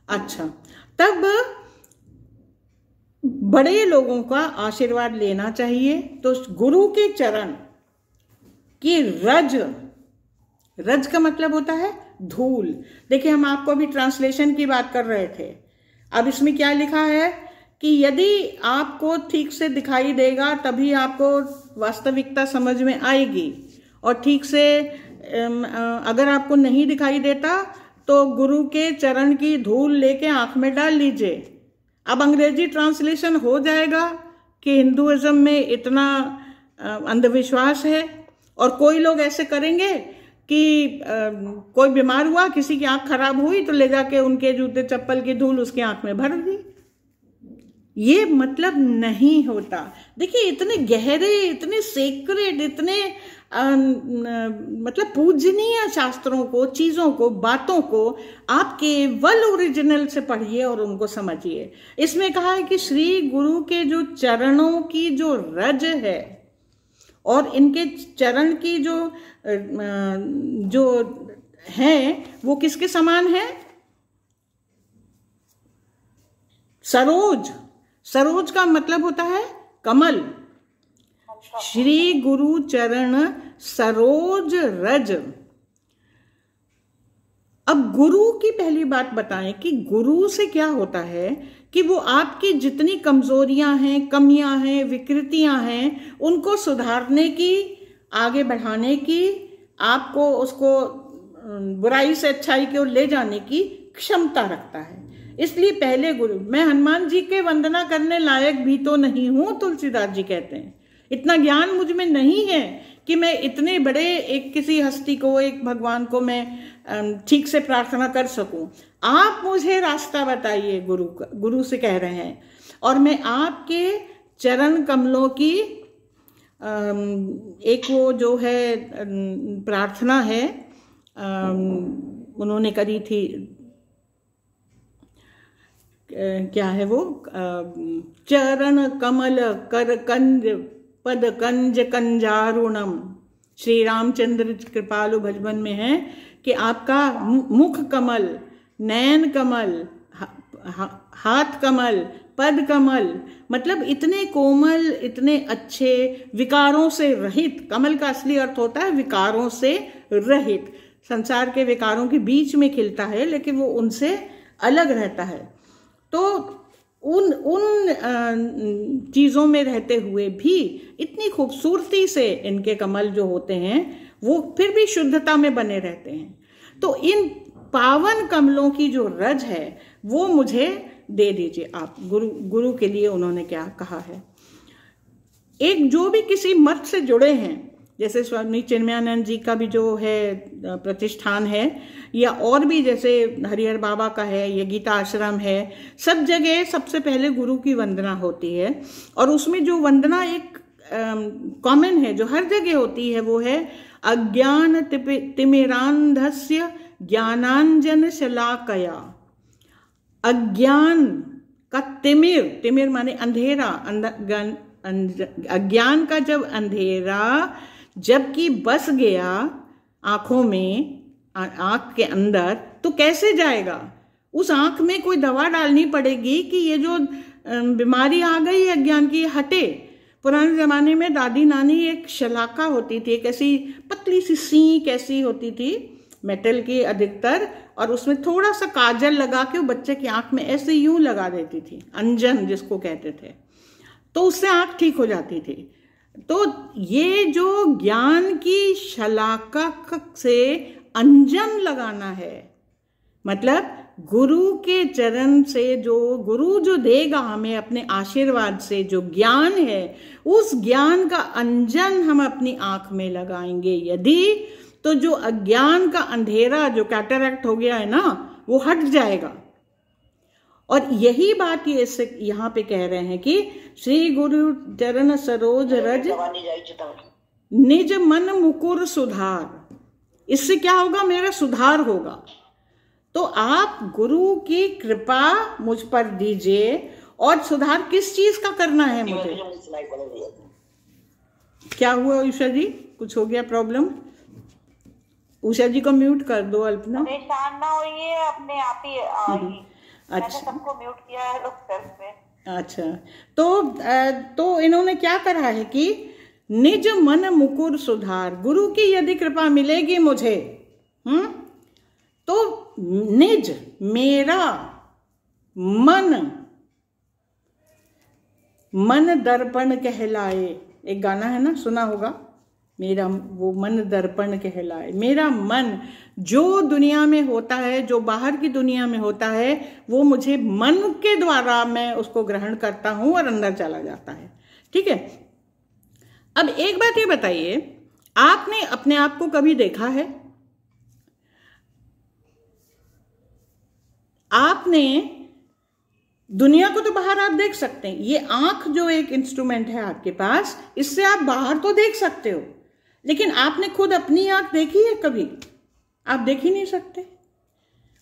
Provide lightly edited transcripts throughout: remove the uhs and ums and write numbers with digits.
अच्छा, तब बड़े लोगों का आशीर्वाद लेना चाहिए। तो गुरु के चरण की रज, रज का मतलब होता है धूल। देखिए, हम आपको अभी ट्रांसलेशन की बात कर रहे थे। अब इसमें क्या लिखा है कि यदि आपको ठीक से दिखाई देगा तभी आपको वास्तविकता समझ में आएगी, और ठीक से अगर आपको नहीं दिखाई देता तो गुरु के चरण की धूल लेके आंख में डाल लीजिए। अब अंग्रेजी ट्रांसलेशन हो जाएगा कि हिंदुइज्म में इतना अंधविश्वास है, और कोई लोग ऐसे करेंगे कि कोई बीमार हुआ, किसी की आंख खराब हुई तो ले जाके उनके जूते चप्पल की धूल उसकी आंख में भर दी। ये मतलब नहीं होता। देखिए, इतने गहरे, इतने सेक्रेड, इतने मतलब पूजनीय शास्त्रों को, चीजों को, बातों को आप केवल ओरिजिनल से पढ़िए और उनको समझिए। इसमें कहा है कि श्री गुरु के जो चरणों की जो रज है और इनके चरण की जो है वो किसके समान है? सरोज। सरोज का मतलब होता है कमल। श्री गुरु चरण सरोज रज। अब गुरु की पहली बात बताएं कि गुरु से क्या होता है कि वो आपकी जितनी कमजोरियां हैं, कमियां हैं, विकृतियां हैं, उनको सुधारने की, आगे बढ़ाने की, आपको उसको बुराई से अच्छाई की ओर ले जाने की क्षमता रखता है। इसलिए पहले गुरु, मैं हनुमान जी के वंदना करने लायक भी तो नहीं हूं, तुलसीदास जी कहते हैं। इतना ज्ञान मुझ में नहीं है कि मैं इतने बड़े एक किसी हस्ती को, एक भगवान को मैं ठीक से प्रार्थना कर सकूं। आप मुझे रास्ता बताइए, गुरु से कह रहे हैं, और मैं आपके चरण कमलों की एक वो जो है प्रार्थना है, उन्होंने करी थी, क्या है वो, चरण कमल कर कंज पद कंज कंजारुणम। श्री रामचंद्र कृपालु भजवन में है कि आपका मुख कमल, नयन कमल, हाथ कमल, पद कमल, मतलब इतने कोमल, इतने अच्छे, विकारों से रहित। कमल का असली अर्थ होता है विकारों से रहित। संसार के विकारों के बीच में खिलता है लेकिन वो उनसे अलग रहता है। तो उन चीजों में रहते हुए भी इतनी खूबसूरती से इनके कमल जो होते हैं वो फिर भी शुद्धता में बने रहते हैं। तो इन पावन कमलों की जो रज है वो मुझे दे दीजिए आप। गुरु के लिए उन्होंने क्या कहा है? एक जो भी किसी मत से जुड़े हैं, जैसे स्वामी चिन्मयानंद जी का भी जो है प्रतिष्ठान है, या और भी जैसे हरिहर बाबा का है, या गीता आश्रम है, सब जगह सबसे पहले गुरु की वंदना होती है। और उसमें जो वंदना एक कॉमन है, जो हर जगह होती है, वो है अज्ञान तिमिरांधस्य ज्ञानांजन शलाकया। अज्ञान का तिमिर, तिमिर माने अंधेरा, अज्ञान का जब अंधेरा जबकि बस गया आंखों में, आंख के अंदर, तो कैसे जाएगा? उस आंख में कोई दवा डालनी पड़ेगी कि ये जो बीमारी आ गई अज्ञान की हटे। पुराने जमाने में दादी नानी एक शलाका होती थी, एक ऐसी पतली सी सींक ऐसी होती थी, मेटल की अधिकतर, और उसमें थोड़ा सा काजल लगा के वो बच्चे की आंख में ऐसे यूं लगा देती थी, अंजन जिसको कहते थे, तो उससे आंख ठीक हो जाती थी। तो ये जो ज्ञान की शलाका से अंजन लगाना है, मतलब गुरु के चरण से जो गुरु जो देगा हमें अपने आशीर्वाद से जो ज्ञान है, उस ज्ञान का अंजन हम अपनी आंख में लगाएंगे यदि, तो जो अज्ञान का अंधेरा जो कैटरैक्ट हो गया है ना, वो हट जाएगा। और यही बात ये यहाँ पे कह रहे हैं कि श्री गुरु चरण सरोज रज निज मन मुकुर सुधार। इससे क्या होगा? मेरा सुधार होगा। तो आप गुरु की कृपा मुझ पर दीजिए। और सुधार किस चीज का करना है मुझे? क्या हुआ उषा जी? कुछ हो गया प्रॉब्लम? उषा जी को म्यूट कर दो अल्पना। परेशान ना होइए, अपने आप ही आएगी। मैंने अच्छा सबको म्यूट किया है लोग सेल्फ में। अच्छा, तो इन्होंने क्या करा है कि निज मन मुकुर सुधार, गुरु की यदि कृपा मिलेगी मुझे, तो निज मेरा मन दर्पण कहलाए। एक गाना है ना, सुना होगा, मेरा वो मन दर्पण कहलाए। मेरा मन जो दुनिया में होता है, जो बाहर की दुनिया में होता है, वो मुझे मन के द्वारा मैं उसको ग्रहण करता हूं और अंदर चला जाता है। ठीक है। अब एक बात ये बताइए, आपने अपने आप को कभी देखा है? आपने दुनिया को तो बाहर आप देख सकते हैं, ये आंख जो एक इंस्ट्रूमेंट है आपके पास, इससे आप बाहर तो देख सकते हो, लेकिन आपने खुद अपनी आंख देखी है कभी? आप देख ही नहीं सकते।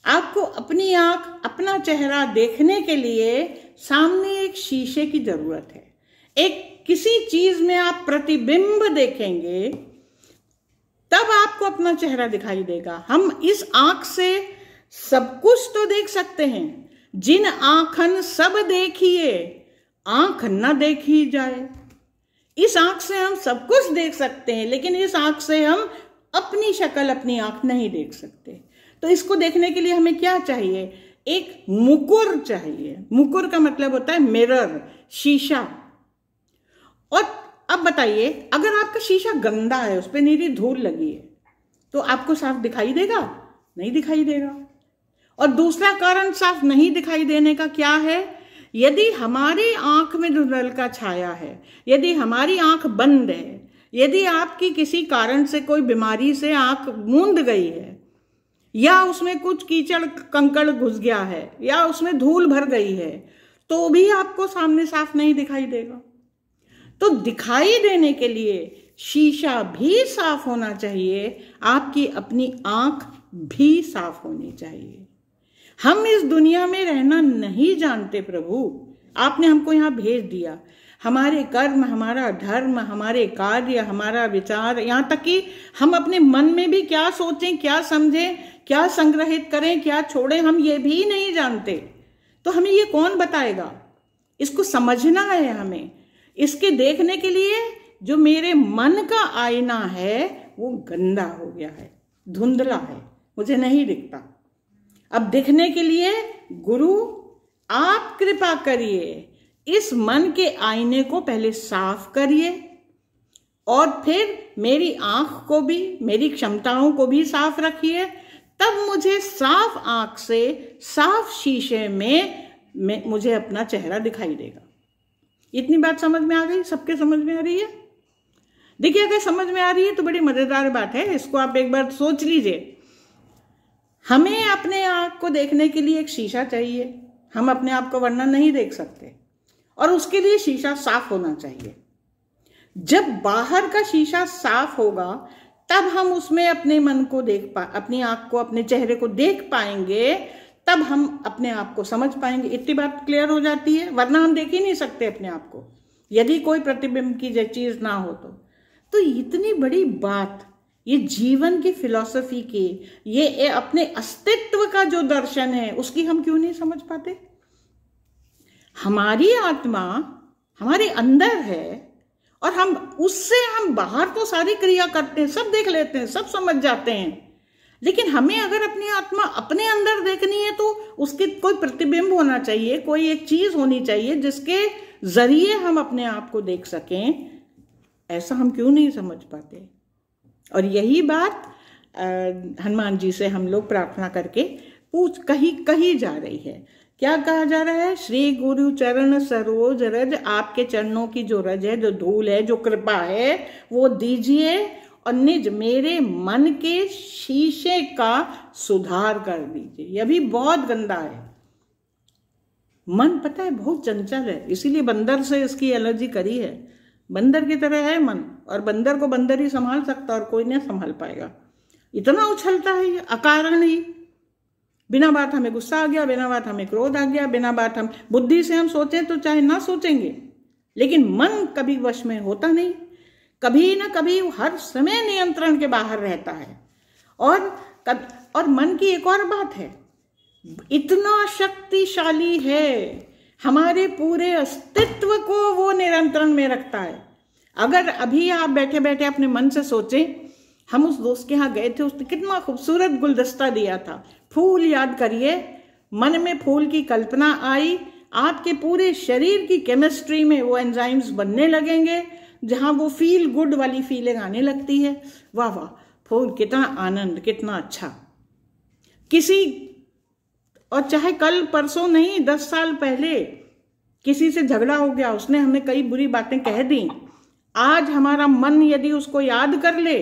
आपको अपनी आंख, अपना चेहरा देखने के लिए सामने एक शीशे की जरूरत है। एक किसी चीज में आप प्रतिबिंब देखेंगे तब आपको अपना चेहरा दिखाई देगा। हम इस आंख से सब कुछ तो देख सकते हैं, जिन आंखन सब देखिए आंख न देखी जाए। इस आंख से हम सब कुछ देख सकते हैं, लेकिन इस आंख से हम अपनी शक्ल, अपनी आंख नहीं देख सकते। तो इसको देखने के लिए हमें क्या चाहिए? एक मुकुर चाहिए। मुकुर का मतलब होता है मिरर, शीशा। और अब बताइए, अगर आपका शीशा गंदा है, उस पर नीली धूल लगी है, तो आपको साफ दिखाई देगा? नहीं दिखाई देगा। और दूसरा कारण साफ नहीं दिखाई देने का क्या है? यदि हमारी आंख में धुंधल का छाया है, यदि हमारी आंख बंद है, यदि आपकी किसी कारण से कोई बीमारी से आंख मूंद गई है, या उसमें कुछ कीचड़ कंकड़ घुस गया है, या उसमें धूल भर गई है, तो भी आपको सामने साफ नहीं दिखाई देगा। तो दिखाई देने के लिए शीशा भी साफ होना चाहिए, आपकी अपनी आंख भी साफ होनी चाहिए। हम इस दुनिया में रहना नहीं जानते प्रभु, आपने हमको यहाँ भेज दिया। हमारे कर्म, हमारा धर्म, हमारे कार्य, हमारा विचार, यहाँ तक कि हम अपने मन में भी क्या सोचें, क्या समझें, क्या संग्रहित करें, क्या छोड़ें, हम ये भी नहीं जानते। तो हमें ये कौन बताएगा? इसको समझना है हमें। इसके देखने के लिए जो मेरे मन का आईना है वो गंदा हो गया है, धुंधला है, मुझे नहीं दिखता। अब दिखने के लिए गुरु आप कृपा करिए, इस मन के आईने को पहले साफ करिए, और फिर मेरी आंख को भी, मेरी क्षमताओं को भी साफ रखिए। तब मुझे साफ आंख से, साफ शीशे में मुझे अपना चेहरा दिखाई देगा। इतनी बात समझ में आ गई? सबके समझ में आ रही है? देखिए, अगर समझ में आ रही है तो बड़ी मजेदार बात है, इसको आप एक बार सोच लीजिए। हमें अपने आप को देखने के लिए एक शीशा चाहिए, हम अपने आप को वरना नहीं देख सकते, और उसके लिए शीशा साफ होना चाहिए। जब बाहर का शीशा साफ होगा तब हम उसमें अपने मन को अपनी आंख को, अपने चेहरे को देख पाएंगे, तब हम अपने आप को समझ पाएंगे। इतनी बात क्लियर हो जाती है, वरना हम देख ही नहीं सकते अपने आप को, यदि कोई प्रतिबिंब की चीज ना हो तो इतनी बड़ी बात, ये जीवन की फिलॉसफी की, ये अपने अस्तित्व का जो दर्शन है, उसकी हम क्यों नहीं समझ पाते? हमारी आत्मा हमारे अंदर है, और हम बाहर तो सारी क्रिया करते हैं, सब देख लेते हैं, सब समझ जाते हैं, लेकिन हमें अगर अपनी आत्मा अपने अंदर देखनी है तो उसके कोई प्रतिबिंब होना चाहिए, कोई एक चीज होनी चाहिए जिसके जरिए हम अपने आप को देख सकें। ऐसा हम क्यों नहीं समझ पाते? और यही बात हनुमान जी से हम लोग प्रार्थना करके कही जा रही है। क्या कहा जा रहा है? श्री गुरु चरण सरोज रज, आपके चरणों की जो रज है, जो धूल है, जो कृपा है, वो दीजिए, और निज मेरे मन के शीशे का सुधार कर दीजिए। यह भी बहुत गंदा है मन, पता है, बहुत चंचल है, इसीलिए बंदर से इसकी एलर्जी करी है। बंदर की तरह है मन, और बंदर को बंदर ही संभाल सकता, और कोई नहीं संभाल पाएगा। इतना उछलता है ये अकारण ही, बिना बात हमें गुस्सा आ गया, बिना बात हमें क्रोध आ गया, बिना बात हम बुद्धि से हम सोचें तो चाहे ना सोचेंगे, लेकिन मन कभी वश में होता नहीं, कभी ना कभी हर समय नियंत्रण के बाहर रहता है। और मन की एक और बात है, इतना शक्तिशाली है, हमारे पूरे अस्तित्व को वो नियंत्रण में रखता है। अगर अभी आप बैठे बैठे अपने मन से सोचें, हम उस दोस्त के यहाँ गए थे, उसने कितना खूबसूरत गुलदस्ता दिया था, फूल याद करिए, मन में फूल की कल्पना आई, आपके पूरे शरीर की केमिस्ट्री में वो एंजाइम्स बनने लगेंगे, जहाँ वो फील गुड वाली फीलिंग आने लगती है। वाह वाह, फूल कितना आनंद, कितना अच्छा। किसी, और चाहे कल परसों नहीं, 10 साल पहले किसी से झगड़ा हो गया, उसने हमें कई बुरी बातें कह दी, आज हमारा मन यदि उसको याद कर ले,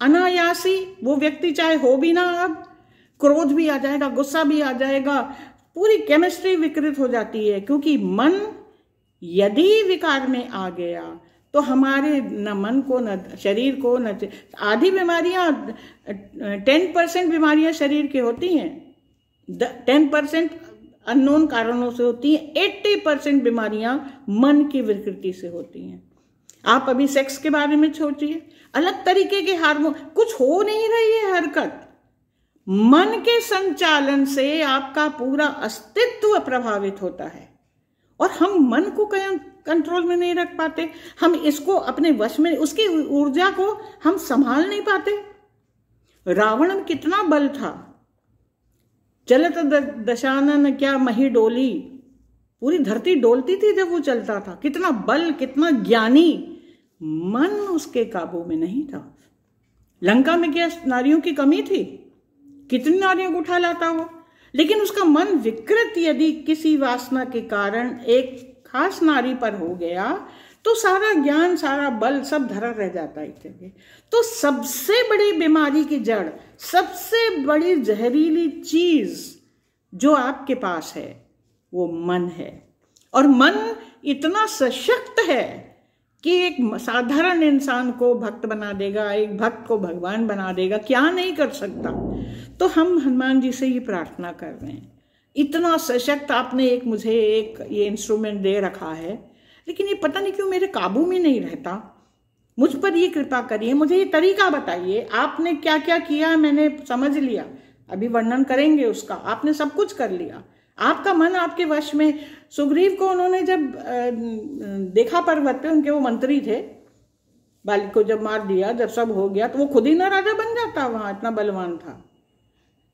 अनायासी वो व्यक्ति चाहे हो भी ना, अब क्रोध भी आ जाएगा, गुस्सा भी आ जाएगा, पूरी केमिस्ट्री विकृत हो जाती है। क्योंकि मन यदि विकार में आ गया तो हमारे न मन को, न शरीर को, न आधी बीमारियां, 10% बीमारियां शरीर की होती हैं, 10% अननोन कारणों से होती हैं, 80% बीमारियां मन की विकृति से होती हैं। आप अभी सेक्स के बारे में सोचिए, अलग तरीके के हार्मोन, कुछ हो नहीं रही है हरकत, मन के संचालन से आपका पूरा अस्तित्व प्रभावित होता है। और हम मन को कंट्रोल में नहीं रख पाते, हम इसको अपने वश में, उसकी ऊर्जा को हम संभाल नहीं पाते। रावण में कितना बल था, चलत दशानन क्या मही डोली, पूरी धरती डोलती थी जब वो चलता था, कितना बल, कितना ज्ञानी, मन उसके काबू में नहीं था। लंका में क्या नारियों की कमी थी, कितनी नारियों को उठा लाता वो, लेकिन उसका मन विकृत यदि किसी वासना के कारण एक खास नारी पर हो गया तो सारा ज्ञान, सारा बल सब धरा रह जाता है। तो सबसे बड़ी बीमारी की जड़, सबसे बड़ी जहरीली चीज जो आपके पास है वो मन है। और मन इतना सशक्त है कि एक साधारण इंसान को भक्त बना देगा, एक भक्त को भगवान बना देगा, क्या नहीं कर सकता। तो हम हनुमान जी से ये प्रार्थना कर रहे हैं, इतना सशक्त आपने एक मुझे एक ये इंस्ट्रूमेंट दे रखा है, लेकिन ये पता नहीं क्यों मेरे काबू में नहीं रहता, मुझ पर ये कृपा करिए, मुझे ये तरीका बताइए, आपने क्या क्या किया मैंने समझ लिया, अभी वर्णन करेंगे उसका, आपने सब कुछ कर लिया, आपका मन आपके वश में। सुग्रीव को उन्होंने जब देखा पर्वत पे, उनके वो मंत्री थे, बाली को जब मार दिया, जब सब हो गया, तो वो खुद ही ना राजा बन जाता, वहां इतना बलवान था।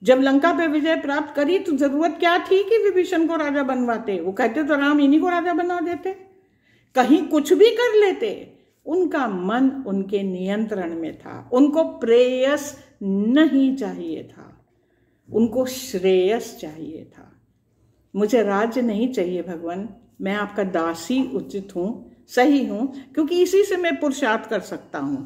जब लंका पे विजय प्राप्त करी तो जरूरत क्या थी कि विभीषण को राजा बनवाते, वो कहते तो राम इन्हीं को राजा बना देते, कहीं कुछ भी कर लेते। उनका मन उनके नियंत्रण में था, उनको प्रेयस नहीं चाहिए था, उनको श्रेयस चाहिए था। मुझे राज्य नहीं चाहिए भगवान, मैं आपका दासी उचित हूं, सही हूं, क्योंकि इसी से मैं पुरुषार्थ कर सकता हूं,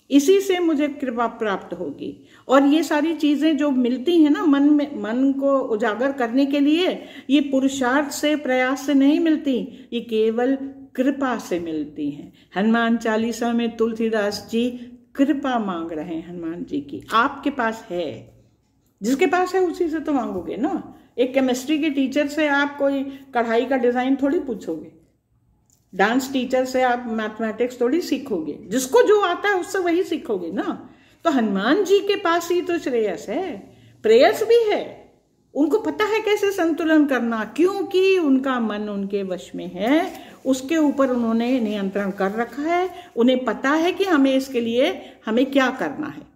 इसी से मुझे कृपा प्राप्त होगी। और ये सारी चीजें जो मिलती हैं ना मन में, मन को उजागर करने के लिए, ये पुरुषार्थ से, प्रयास से नहीं मिलती, ये केवल कृपा से मिलती हैं। हनुमान चालीसा में तुलसीदास जी कृपा मांग रहे हैं हनुमान जी की, आपके पास है, जिसके पास है उसी से तो मांगोगे ना। एक केमिस्ट्री के टीचर से आप कोई कढ़ाई का डिजाइन थोड़ी पूछोगे, डांस टीचर से आप मैथमेटिक्स थोड़ी सीखोगे, जिसको जो आता है उससे वही सीखोगे ना। तो हनुमान जी के पास ही तो श्रेयस है, प्रेयस भी है, उनको पता है कैसे संतुलन करना, क्योंकि उनका मन उनके वश में है, उसके ऊपर उन्होंने नियंत्रण कर रखा है, उन्हें पता है कि हमें इसके लिए हमें क्या करना है।